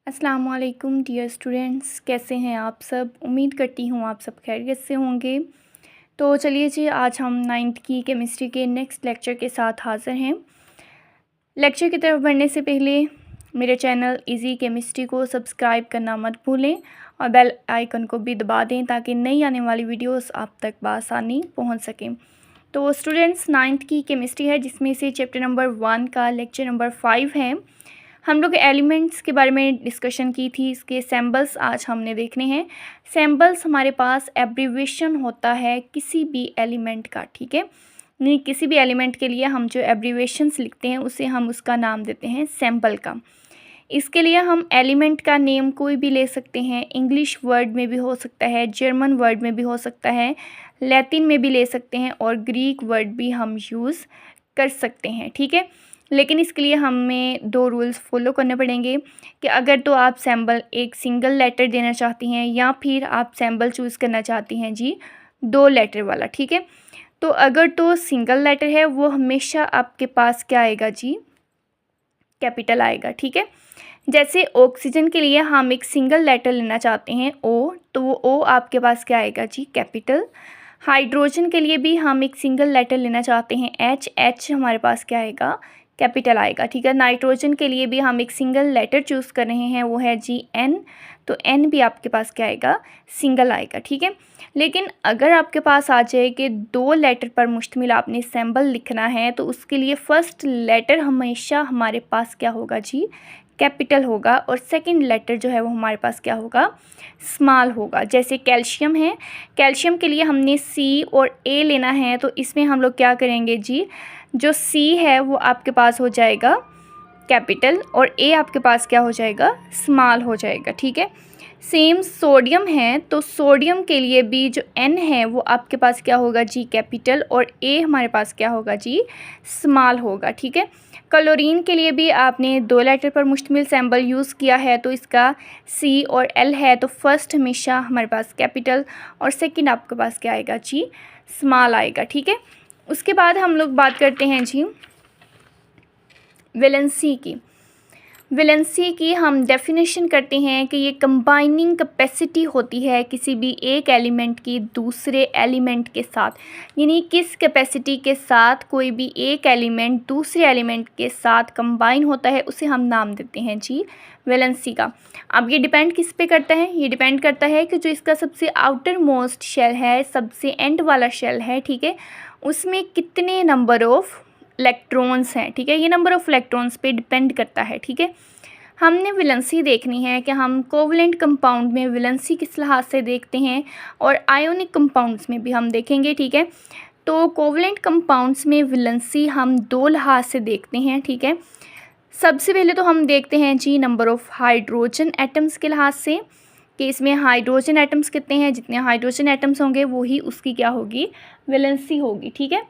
अस्सलाम वालेकुम dear students, कैसे हैं आप सब। उम्मीद करती हूँ आप सब खैरियत से होंगे। तो चलिए जी, आज हम 9th की केमिस्ट्री के नेक्स्ट लेक्चर के साथ हाज़िर हैं। लेक्चर की तरफ बढ़ने से पहले मेरे चैनल इजी केमिस्ट्री को सब्सक्राइब करना मत भूलें और बेल आइकन को भी दबा दें ताकि नई आने वाली वीडियोस आप तक बआसानी पहुंच सकें। तो स्टूडेंट्स, 9th की केमिस्ट्री है जिसमें से चैप्टर नंबर 1 का लेक्चर नंबर 5 है। हम लोग एलिमेंट्स के बारे में डिस्कशन की थी, इसके सैम्बल्स आज हमने देखने हैं। सैम्बल्स हमारे पास एब्रीविएशन होता है किसी भी एलिमेंट का, ठीक है। नहीं, किसी भी एलिमेंट के लिए हम जो एब्रीविएशंस लिखते हैं उसे हम उसका नाम देते हैं सैम्पल का। इसके लिए हम एलिमेंट का नेम कोई भी ले सकते हैं, इंग्लिश वर्ड में भी हो सकता है, जर्मन वर्ड में भी हो सकता है, लैटिन में भी ले सकते हैं और ग्रीक वर्ड भी हम यूज़ कर सकते हैं, ठीक है। लेकिन इसके लिए हमें 2 रूल्स फॉलो करने पड़ेंगे कि अगर तो आप सैम्बल एक सिंगल लेटर देना चाहती हैं या फिर आप सैम्बल चूज़ करना चाहती हैं जी 2 लेटर वाला, ठीक है। तो अगर तो सिंगल लेटर है वो हमेशा आपके पास क्या आएगा जी, कैपिटल आएगा, ठीक है। जैसे ऑक्सीजन के लिए हम एक सिंगल लेटर लेना चाहते हैं ओ, तो वो ओ आपके पास क्या आएगा जी, कैपिटल। हाइड्रोजन के लिए भी हम एक सिंगल लेटर लेना चाहते हैं एच, एच हमारे पास क्या आएगा, कैपिटल आएगा, ठीक है। नाइट्रोजन के लिए भी हम एक सिंगल लेटर चूज़ कर रहे हैं, वो है जी एन, तो एन भी आपके पास क्या आएगा, सिंगल आएगा, ठीक है। लेकिन अगर आपके पास आ जाए कि 2 लेटर पर मुश्तमिल आपने सैम्बल लिखना है तो उसके लिए फ़र्स्ट लेटर हमेशा हमारे पास क्या होगा जी, कैपिटल होगा और सेकंड लेटर जो है वो हमारे पास क्या होगा, स्मॉल होगा। जैसे कैल्शियम है, कैल्शियम के लिए हमने सी और ए लेना है तो इसमें हम लोग क्या करेंगे जी, जो सी है वो आपके पास हो जाएगा कैपिटल और ए आपके पास क्या हो जाएगा, स्मॉल हो जाएगा, ठीक है। सेम सोडियम है तो सोडियम के लिए भी जो एन है वो आपके पास क्या होगा जी, कैपिटल और ए हमारे पास क्या होगा जी, स्मॉल होगा, ठीक है। क्लोरीन के लिए भी आपने 2 लेटर पर मुश्तमिल सैम्बल यूज़ किया है तो इसका सी और एल है तो फर्स्ट हमेशा हमारे पास कैपिटल और सेकंड आपके पास क्या आएगा जी, स्मॉल आएगा, ठीक है। उसके बाद हम लोग बात करते हैं जी वैलेंसी की। वैलेंसी की हम डेफिनेशन करते हैं कि ये कंबाइनिंग कैपेसिटी होती है किसी भी एक एलिमेंट की दूसरे एलिमेंट के साथ, यानी किस कैपेसिटी के साथ कोई भी एक एलिमेंट दूसरे एलिमेंट के साथ कंबाइन होता है उसे हम नाम देते हैं जी वैलेंसी का। अब ये डिपेंड किस पे करता है, ये डिपेंड करता है कि जो इसका सबसे आउटर मोस्ट शेल है, सबसे एंड वाला शेल है, ठीक है, उसमें कितने नंबर ऑफ़ इलेक्ट्रॉन्स हैं, ठीक है। ये नंबर ऑफ़ इलेक्ट्रॉन्स पे डिपेंड करता है, ठीक है। हमने वैलेंसी देखनी है कि हम कोवलेंट कंपाउंड में वैलेंसी किस लिहाज से देखते हैं और आयोनिक कंपाउंड्स में भी हम देखेंगे, ठीक है। तो कोवलेंट कंपाउंड्स में वैलेंसी हम 2 लिहाज से देखते हैं, ठीक है। सबसे पहले तो हम देखते हैं जी नंबर ऑफ़ हाइड्रोजन एटम्स के लिहाज से कि इसमें हाइड्रोजन एटम्स कितने हैं, जितने हाइड्रोजन एटम्स होंगे वही उसकी क्या होगी, वैलेंसी होगी, ठीक है।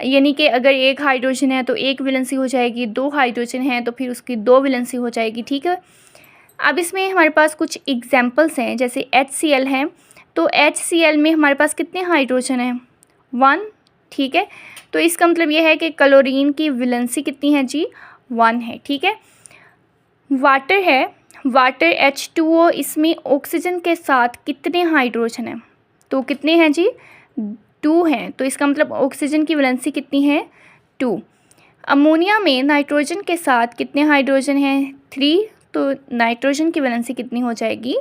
यानी कि अगर 1 हाइड्रोजन है तो 1 वैलेंसी हो जाएगी, 2 हाइड्रोजन हैं तो फिर उसकी 2 वैलेंसी हो जाएगी, ठीक है। अब इसमें हमारे पास कुछ एग्जांपल्स हैं, जैसे HCl है तो HCl में हमारे पास कितने हाइड्रोजन हैं, 1, ठीक है। तो इसका मतलब ये है कि क्लोरीन की वैलेंसी कितनी है जी, 1 है, ठीक है। वाटर है, वाटर H2O, इसमें ऑक्सीजन के साथ कितने हाइड्रोजन हैं, तो कितने हैं जी, 2 हैं, तो इसका मतलब ऑक्सीजन की वैलेंसी कितनी है, 2। अमोनिया में नाइट्रोजन के साथ कितने हाइड्रोजन हैं, 3, तो नाइट्रोजन की वैलेंसी कितनी हो जाएगी,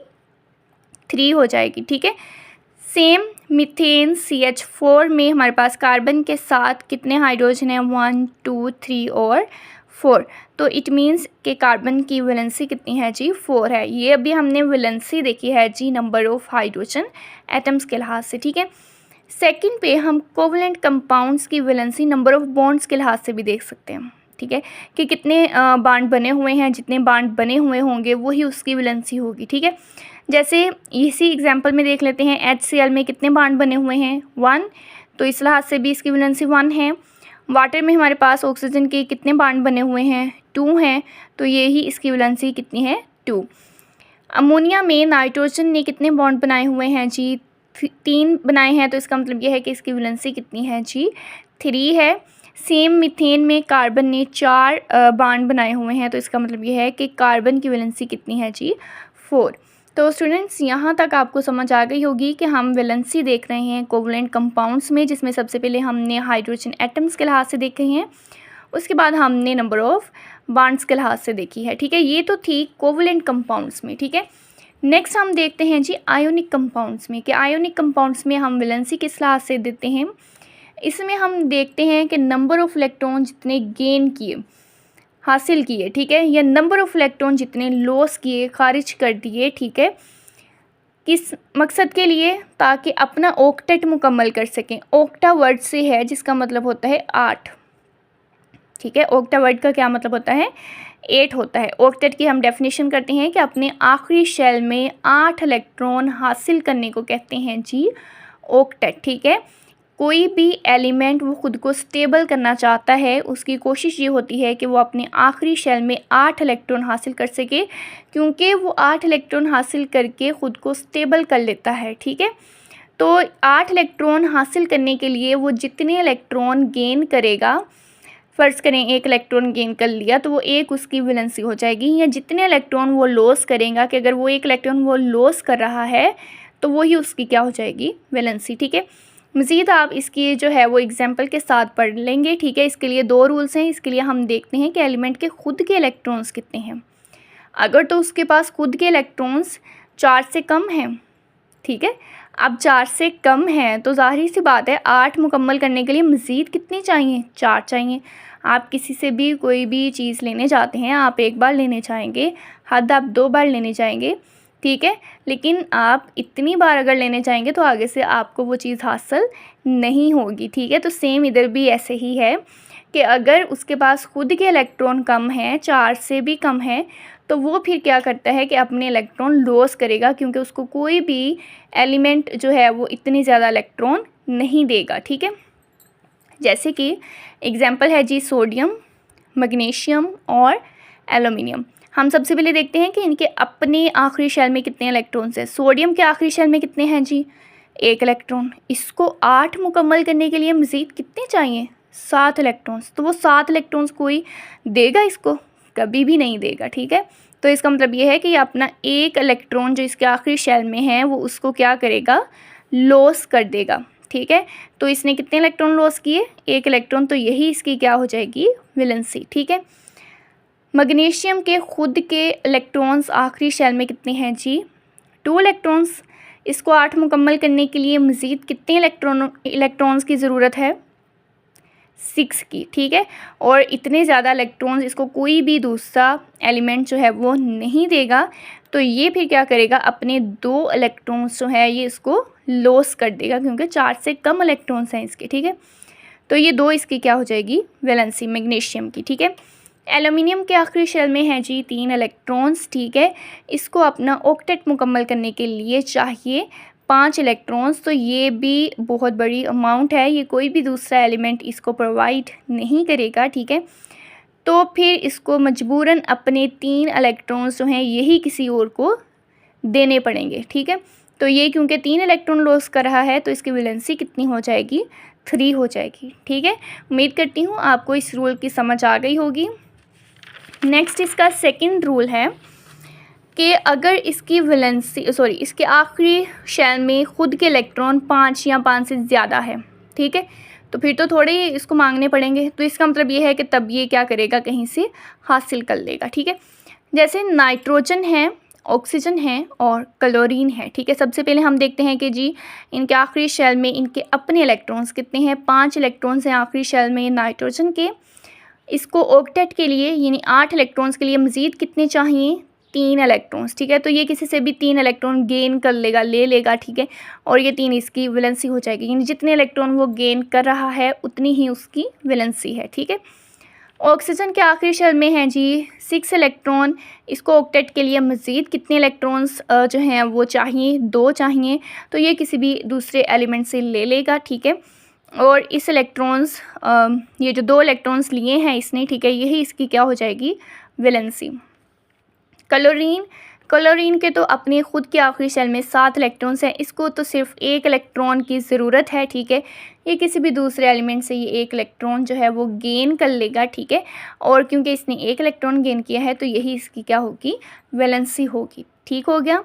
3 हो जाएगी, ठीक है। सेम मीथेन CH4 में हमारे पास कार्बन के साथ कितने हाइड्रोजन हैं, 1, 2, 3 और 4, तो इट मीन्स कि कार्बन की वैलेंसी कितनी है जी, 4 है। ये अभी हमने वैलेंसी देखी है जी नंबर ऑफ़ हाइड्रोजन एटम्स के लिहाज से, ठीक है। सेकंड पे हम कोवलेंट कंपाउंड्स की वैलेंसी नंबर ऑफ़ बॉन्ड्स के लिहाज से भी देख सकते हैं, ठीक है, कि कितने बांड बने हुए हैं, जितने बांड बने हुए होंगे वही उसकी वैलेंसी होगी, ठीक है। जैसे इसी एग्जांपल में देख लेते हैं HCl में कितने बांड बने हुए हैं, 1, तो इस लिहाज से भी इसकी वैलेंसी 1 है। वाटर में हमारे पास ऑक्सीजन के कितने बांड बने हुए हैं, 2 हैं, तो ये ही इसकी वैलेंसी कितनी है, 2। अमोनिया में नाइट्रोजन ने कितने बॉन्ड बनाए हुए हैं जी, 3 बनाए हैं, तो इसका मतलब ये है कि इसकी वैलेंसी कितनी है जी, 3 है। सेम मीथेन में कार्बन ने 4 बॉन्ड बनाए हुए हैं, तो इसका मतलब ये है कि कार्बन की वैलेंसी कितनी है जी 4। तो स्टूडेंट्स यहाँ तक आपको समझ आ गई होगी कि हम वैलेंसी देख रहे हैं कोवलेंट कंपाउंड्स में, जिसमें सबसे पहले हमने हाइड्रोजन एटम्स के लिहाज से देखे हैं, उसके बाद हमने नंबर ऑफ़ बॉन्ड्स के लिहाज से देखी है। ठीक है, ये तो थी कोवलेंट कंपाउंड्स में। ठीक है, नेक्स्ट हम देखते हैं जी आयोनिक कंपाउंड्स में कि आयोनिक कंपाउंड्स में हम वैलेंसी किस लिहाज से देते हैं। इसमें हम देखते हैं कि नंबर ऑफ़ इलेक्ट्रॉन जितने गेन किए, हासिल किए, ठीक है, या नंबर ऑफ़ इलेक्ट्रॉन जितने लॉस किए, खारिज कर दिए, ठीक है, किस मकसद के लिए, ताकि अपना ऑक्टेट मुकम्मल कर सकें। ऑक्टा वर्ड से है जिसका मतलब होता है 8। ठीक है, ऑक्टा वर्ड का क्या मतलब होता है, 8 होता है। ऑक्टेट की हम डेफिनेशन करते हैं कि अपने आखिरी शेल में 8 इलेक्ट्रॉन हासिल करने को कहते हैं जी ऑक्टेट। ठीक है, कोई भी एलिमेंट वो खुद को स्टेबल करना चाहता है, उसकी कोशिश ये होती है कि वो अपने आखिरी शेल में 8 इलेक्ट्रॉन हासिल कर सके, क्योंकि वो 8 इलेक्ट्रॉन हासिल करके ख़ुद को स्टेबल कर लेता है। ठीक है, तो 8 इलेक्ट्रॉन हासिल करने के लिए वो जितने इलेक्ट्रॉन गेन करेगा, फ़र्ज़ करें 1 इलेक्ट्रॉन गेन कर लिया तो वो 1 उसकी वैलेंसी हो जाएगी, या जितने इलेक्ट्रॉन वो लॉस करेगा, कि अगर वो 1 इलेक्ट्रॉन वो लॉस कर रहा है तो वही उसकी क्या हो जाएगी, वैलेंसी। ठीक है, मज़ीद आप इसकी जो है वो एग्जांपल के साथ पढ़ लेंगे। ठीक है, इसके लिए 2 रूल्स हैं। इसके लिए हम देखते हैं कि एलिमेंट के खुद के इलेक्ट्रॉन्स कितने हैं। अगर तो उसके पास खुद के इलेक्ट्रॉन्स 4 से कम हैं, ठीक है, अब 4 से कम हैं तो ज़ाहिर सी बात है 8 मुकम्मल करने के लिए मज़ीद कितनी चाहिए, 4 चाहिए। आप किसी से भी कोई भी चीज़ लेने जाते हैं, आप 1 बार लेने चाहेंगे, हद आप 2 बार लेने चाहेंगे, ठीक है, लेकिन आप इतनी बार अगर लेने चाहेंगे तो आगे से आपको वो चीज़ हासिल नहीं होगी। ठीक है, तो सेम इधर भी ऐसे ही है कि अगर उसके पास खुद के इलेक्ट्रॉन कम हैं, 4 से भी कम है, तो वो फिर क्या करता है कि अपने इलेक्ट्रॉन लॉस करेगा, क्योंकि उसको कोई भी एलिमेंट जो है वो इतनी ज़्यादा इलेक्ट्रॉन नहीं देगा। ठीक है, जैसे कि एग्जांपल है जी सोडियम, मैग्नीशियम और एल्युमिनियम। हम सबसे पहले देखते हैं कि इनके अपने आखिरी शेल में कितने इलेक्ट्रॉन्स हैं। सोडियम के आखिरी शेल में कितने हैं जी, 1 इलेक्ट्रॉन। इसको 8 मुकम्मल करने के लिए मज़ीद कितने चाहिए, 7 इलेक्ट्रॉन्स। तो वो 7 इलेक्ट्रॉन्स कोई देगा इसको, कभी भी नहीं देगा। ठीक है, तो इसका मतलब ये है कि अपना 1 इलेक्ट्रॉन जो इसके आखिरी शेल में है वो उसको क्या करेगा, लॉस कर देगा। ठीक है, तो इसने कितने इलेक्ट्रॉन लॉस किए, 1 इलेक्ट्रॉन, तो यही इसकी क्या हो जाएगी, वैलेंसी। ठीक है, मैग्नीशियम के खुद के इलेक्ट्रॉन्स आखिरी शेल में कितने हैं जी, 2 इलेक्ट्रॉन्स। इसको 8 मुकम्मल करने के लिए मज़ीद कितने इलेक्ट्रॉन्स की ज़रूरत है, 6 की। ठीक है, और इतने ज़्यादा इलेक्ट्रॉन्स इसको कोई भी दूसरा एलिमेंट जो है वो नहीं देगा, तो ये फिर क्या करेगा, अपने 2 इलेक्ट्रॉन्स जो है ये इसको लॉस कर देगा, क्योंकि 4 से कम इलेक्ट्रॉन्स हैं इसके। ठीक है, तो ये 2 इसकी क्या हो जाएगी, वैलेंसी मैग्नीशियम की। ठीक है, एल्युमिनियम के आखिरी शेल में है जी 3 इलेक्ट्रॉन्स। ठीक है, इसको अपना ऑक्टेट मुकम्मल करने के लिए चाहिए 5 इलेक्ट्रॉन्स, तो ये भी बहुत बड़ी अमाउंट है, ये कोई भी दूसरा एलिमेंट इसको प्रोवाइड नहीं करेगा। ठीक है, तो फिर इसको मजबूरन अपने 3 इलेक्ट्रॉन्स जो हैं यही किसी और को देने पड़ेंगे। ठीक है, तो ये क्योंकि 3 इलेक्ट्रॉन लॉस कर रहा है तो इसकी वैलेंसी कितनी हो जाएगी, 3 हो जाएगी। ठीक है, उम्मीद करती हूँ आपको इस रूल की समझ आ गई होगी। नेक्स्ट इसका सेकंड रूल है कि अगर इसकी वैलेंसी इसके आखिरी शेल में खुद के इलेक्ट्रॉन 5 या 5 से ज़्यादा है, ठीक है, तो फिर तो थोड़े इसको मांगने पड़ेंगे। तो इसका मतलब ये है कि तब ये क्या करेगा, कहीं से हासिल कर लेगा। ठीक है, जैसे नाइट्रोजन है, ऑक्सीजन है और क्लोरीन है। ठीक है, सबसे पहले हम देखते हैं कि जी इनके आखिरी शेल में इनके अपने इलेक्ट्रॉन्स कितने हैं, 5 इलेक्ट्रॉन्स हैं आखिरी शेल में नाइट्रोजन के। इसको ऑक्टेट के लिए यानी 8 इलेक्ट्रॉन्स के लिए मज़ीद कितने चाहिए, 3 इलेक्ट्रॉन्स। ठीक है, तो ये किसी से भी 3 इलेक्ट्रॉन गेन कर लेगा, ले लेगा। ठीक है, और ये 3 इसकी वैलेंसी हो जाएगी, यानी जितने इलेक्ट्रॉन वो गेन कर रहा है उतनी ही उसकी वैलेंसी है। ठीक है, ऑक्सीजन के आखिरी शेल में है जी 6 इलेक्ट्रॉन। इसको ऑक्टेट के लिए मज़ीद कितने इलेक्ट्रॉन्स जो हैं वो चाहिए, 2 चाहिए, तो ये किसी भी दूसरे एलिमेंट से ले लेगा। ठीक है, और इस इलेक्ट्रॉन्स ये जो 2 इलेक्ट्रॉन्स लिए हैं इसने, ठीक है, यही इसकी क्या हो जाएगी, वैलेंसी। क्लोरीन क्लोरीन के तो अपने खुद के आखिरी शेल में 7 इलेक्ट्रॉन्स हैं, इसको तो सिर्फ 1 इलेक्ट्रॉन की ज़रूरत है, ठीक है। ये किसी भी दूसरे एलिमेंट से ये 1 इलेक्ट्रॉन जो है वो गेन कर लेगा, ठीक है। और क्योंकि इसने 1 इलेक्ट्रॉन गेन किया है तो यही इसकी क्या होगी, वैलेंसी होगी, ठीक हो गया।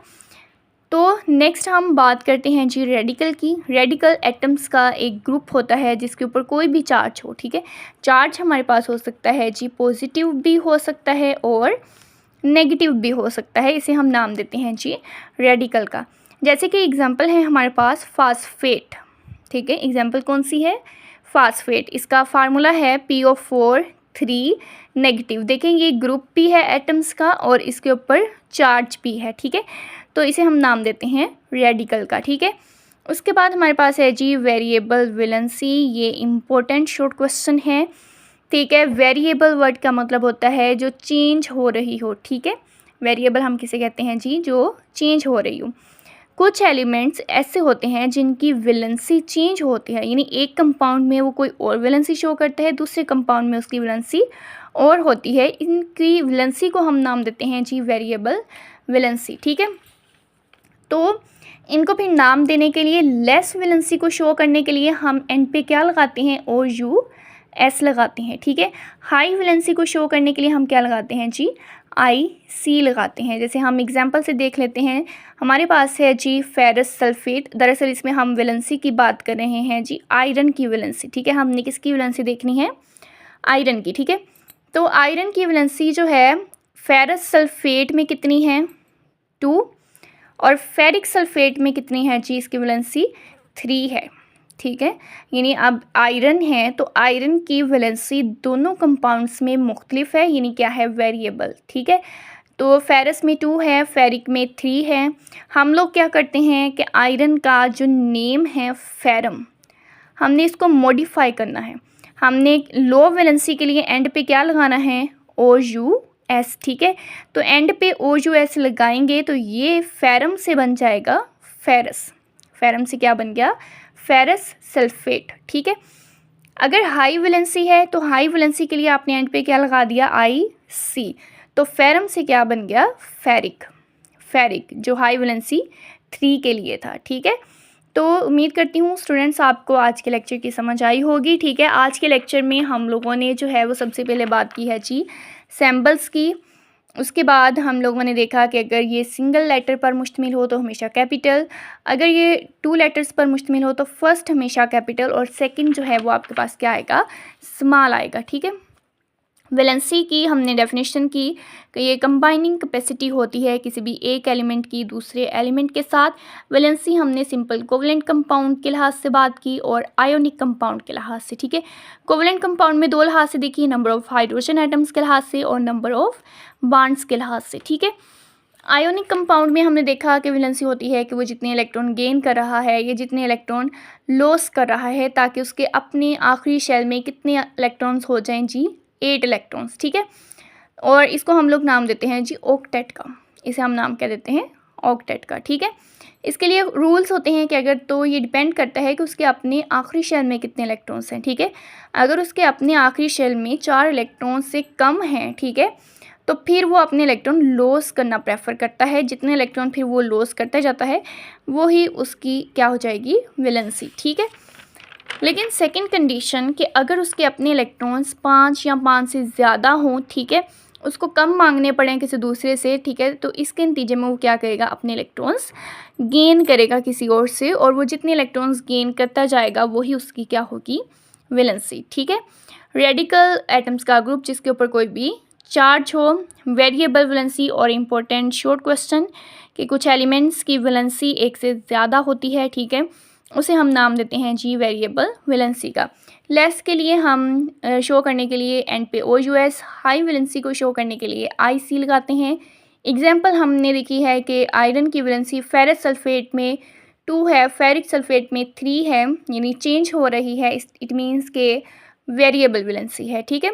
तो नेक्स्ट हम बात करते हैं जी रेडिकल की। रेडिकल एटम्स का एक ग्रुप होता है जिसके ऊपर कोई भी चार्ज हो, ठीक है। चार्ज हमारे पास हो सकता है जी पॉजिटिव भी हो सकता है और नेगेटिव भी हो सकता है, इसे हम नाम देते हैं जी रेडिकल का। जैसे कि एग्जांपल है हमारे पास फास्फेट, ठीक है। एग्जांपल कौन सी है, फास्फेट। इसका फार्मूला है PO4 3 नेगेटिव। देखें ये ग्रुप भी है एटम्स का और इसके ऊपर चार्ज भी है, ठीक है। तो इसे हम नाम देते हैं रेडिकल का, ठीक है। उसके बाद हमारे पास है जी वेरिएबल वैलेंसी। ये इम्पोर्टेंट शॉर्ट क्वेश्चन है, ठीक है। वेरिएबल वर्ड का मतलब होता है जो चेंज हो रही हो, ठीक है। वेरिएबल हम किसे कहते हैं जी, जो चेंज हो रही हो। कुछ एलिमेंट्स ऐसे होते हैं जिनकी वैलेंसी चेंज होती है, यानी एक कंपाउंड में वो कोई और वैलेंसी शो करता है, दूसरे कंपाउंड में उसकी वैलेंसी और होती है। इनकी वैलेंसी को हम नाम देते हैं जी वेरिएबल वैलेंसी, ठीक है। तो इनको फिर नाम देने के लिए, लेस वैलेंसी को शो करने के लिए हम एंड पे क्या लगाते हैं, OUS लगाते हैं, ठीक है। हाई वैलेंसी को शो करने के लिए हम क्या लगाते हैं जी, IC लगाते हैं। जैसे हम एग्जांपल से देख लेते हैं, हमारे पास है जी फेरस सल्फेट। दरअसल इसमें हम वैलेंसी की बात कर रहे हैं जी, आयरन की वैलेंसी, ठीक है। हमने किसकी वैलेंसी देखनी है, आयरन की, ठीक है। तो आयरन की वैलेंसी जो है फेरस सल्फेट में कितनी है, 2, और फेरिक सल्फेट में कितनी है जी, इसकी वैलेंसी 3 है, ठीक है। यानी अब आयरन है तो आयरन की वैलेंसी दोनों कंपाउंड्स में मुख्तलिफ है, यानी क्या है, वेरिएबल, ठीक है। तो फेरस में 2 है, फेरिक में 3 है। हम लोग क्या करते हैं कि आयरन का जो नेम है फेरम, हमने इसको मॉडिफाई करना है। हमने लो वैलेंसी के लिए एंड पे क्या लगाना है, OUS, ठीक है। तो एंड पे OUS लगाएंगे तो ये फेरम से बन जाएगा फेरस। फेरम से क्या बन गया, फेरस सल्फेट, ठीक है। अगर हाई वैलेंसी है तो हाई वैलेंसी के लिए आपने एंड पे क्या लगा दिया, IC। तो फेरम से क्या बन गया, फेरिक। फेरिक जो हाई वैलेंसी 3 के लिए था, ठीक है। तो उम्मीद करती हूँ स्टूडेंट्स आपको आज के लेक्चर की समझ आई होगी, ठीक है। आज के लेक्चर में हम लोगों ने जो है वो सबसे पहले बात की है जी सिंबल्स की। उसके बाद हम लोगों ने देखा कि अगर ये सिंगल लेटर पर मुश्तमिल हो तो हमेशा कैपिटल, अगर ये 2 लेटर्स पर मुश्तमिल हो तो फर्स्ट हमेशा कैपिटल और सेकंड जो है वो आपके पास क्या आएगा, स्मॉल आएगा, ठीक है। वैलेंसी की हमने डेफिनेशन की कि ये कंबाइनिंग कैपेसिटी होती है किसी भी एक एलिमेंट की दूसरे एलिमेंट के साथ। वैलेंसी हमने सिंपल कोवलेंट कंपाउंड के लिहाज से बात की और आयोनिक कंपाउंड के लिहाज से, ठीक है। कोवलेंट कंपाउंड में 2 लिहाज से देखी, नंबर ऑफ हाइड्रोजन एटम्स के लिहाज से और नंबर ऑफ बॉन्ड्स के लिहाज से, ठीक है। आयोनिक कंपाउंड में हमने देखा कि वैलेंसी होती है कि वो जितने इलेक्ट्रॉन गेन कर रहा है या जितने इलेक्ट्रॉन लॉस कर रहा है, ताकि उसके अपने आखिरी शेल में कितने इलेक्ट्रॉन्स हो जाएं जी, 8 इलेक्ट्रॉन्स, ठीक है। और इसको हम लोग नाम देते हैं जी ऑक्टेट का, इसे हम नाम क्या देते हैं, ऑक्टेट का, ठीक है। इसके लिए रूल्स होते हैं कि अगर, तो ये डिपेंड करता है कि उसके अपने आखिरी शेल में कितने इलेक्ट्रॉन्स हैं, ठीक है। अगर उसके अपने आखिरी शेल में 4 इलेक्ट्रॉन से कम हैं, ठीक है, तो फिर वो अपने इलेक्ट्रॉन लॉस करना प्रेफर करता है। जितने इलेक्ट्रॉन फिर वो लॉस करता जाता है वो ही उसकी क्या हो जाएगी, वैलेंसी, ठीक है। लेकिन सेकंड कंडीशन कि अगर उसके अपने इलेक्ट्रॉन्स 5 या 5 से ज़्यादा हों, ठीक है, उसको कम मांगने पड़ें किसी दूसरे से, ठीक है, तो इसके नतीजे में वो क्या करेगा, अपने इलेक्ट्रॉन्स गेन करेगा किसी और से, और वो जितने इलेक्ट्रॉन्स गेन करता जाएगा वही उसकी क्या होगी, वैलेंसी, ठीक है। रेडिकल एटम्स का ग्रुप जिसके ऊपर कोई भी चार्ज हो, वेरिएबल वैलेंसी। और इम्पोर्टेंट शॉर्ट क्वेश्चन कि कुछ एलिमेंट्स की वैलेंसी 1 से ज़्यादा होती है, ठीक है, उसे हम नाम देते हैं जी वेरिएबल वैलेंसी का। लेस के लिए हम शो करने के लिए एंड पे OUS, हाई वैलेंसी को शो करने के लिए IC लगाते हैं। एग्जांपल हमने देखी है कि आयरन की वैलेंसी फेरस सल्फेट में 2 है, फेरिक सल्फेट में 3 है, यानी चेंज हो रही है, इट मीन्स के वेरिएबल वैलेंसी है, ठीक है।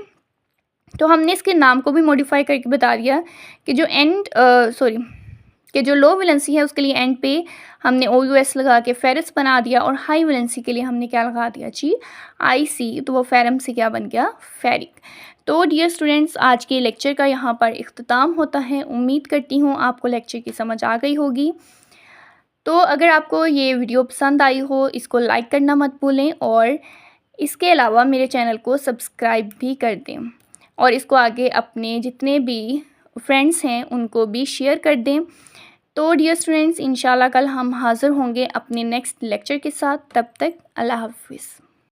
तो हमने इसके नाम को भी मॉडिफाई करके बता दिया कि जो लो वैलेंसी है उसके लिए एंड पे हमने OUS लगा के फेरस बना दिया, और हाई वैलेंसी के लिए हमने क्या लगा दिया जी, IC। तो वो फेरम से क्या बन गया, फेरिक। तो डियर स्टूडेंट्स, आज के लेक्चर का यहाँ पर इख्तिताम होता है। उम्मीद करती हूँ आपको लेक्चर की समझ आ गई होगी। तो अगर आपको ये वीडियो पसंद आई हो, इसको लाइक करना मत भूलें और इसके अलावा मेरे चैनल को सब्सक्राइब भी कर दें और इसको आगे अपने जितने भी फ्रेंड्स हैं उनको भी शेयर कर दें। तो डियर स्टूडेंट्स, इंशाल्लाह कल हम हाज़िर होंगे अपने नेक्स्ट लेक्चर के साथ। तब तक अल्लाह हाफ़िज़।